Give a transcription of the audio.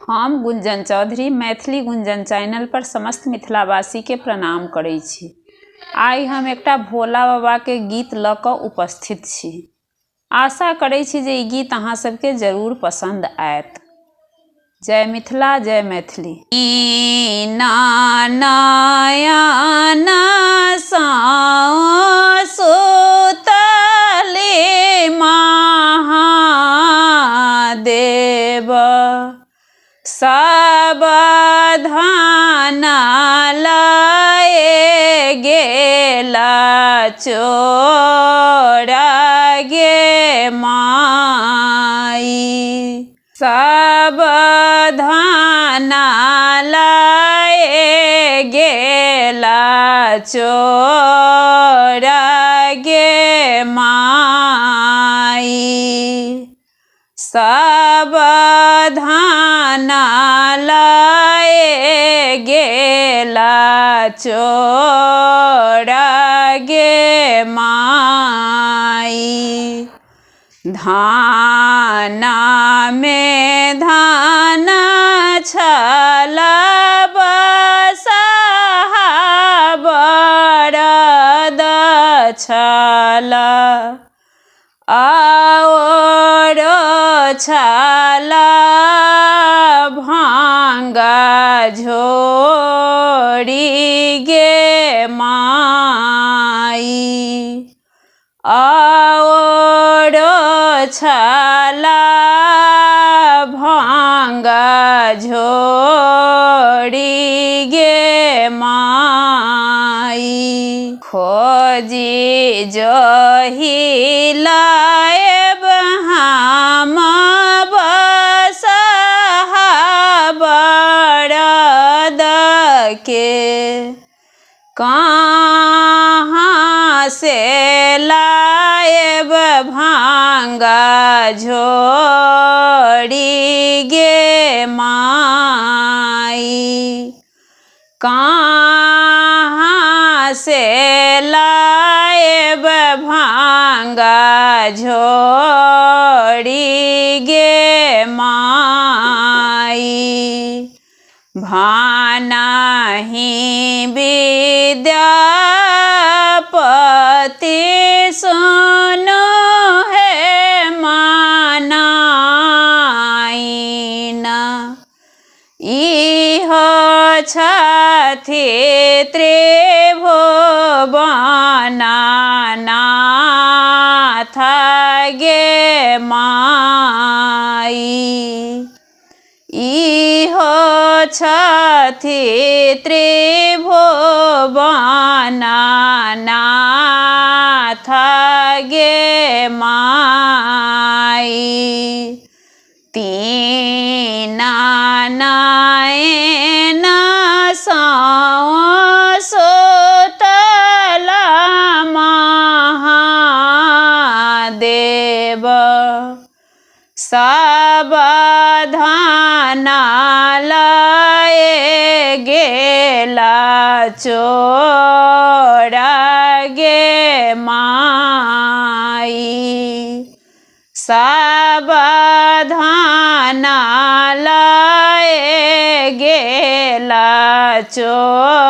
हम गुंजन चौधरी मैथिली गुंजन चैनल पर समस्त मिथिलावासी के प्रणाम करै छी। आइ हम एकटा भोला बाबा के गीत लऽ कऽ उपस्थित छी। आशा करै छी जे ई गीत अहाँ सबके जरूर पसंद आयत। जय मिथिला, जय मैथिली। सावधान लए गेला चोर गे माई, सावधान लए गेला चोर गे माई, सावधान लए गेला चोर गे माई। धान में धान छल बसहा बरद छल, और छल भांगा झोरी गे माई, और छल भांगा झोरी गे माई। खोजी जही लाएब हम बसहा बरद के, कहाँ से लाएब भांगा झोरी गे माई, कहाँ से लाएब भांगा झोरी गे माई। भानहि विद्यापति सुनो हे मानाइन, इहो छथि त्रिभुवन नाथ गे माई, इहो छथि त्रिभुवन नाथ गे माई। तीन नयन सुतल महादेव, सावधान लए गेला चोर गे माई, सावधान लए गेला चोर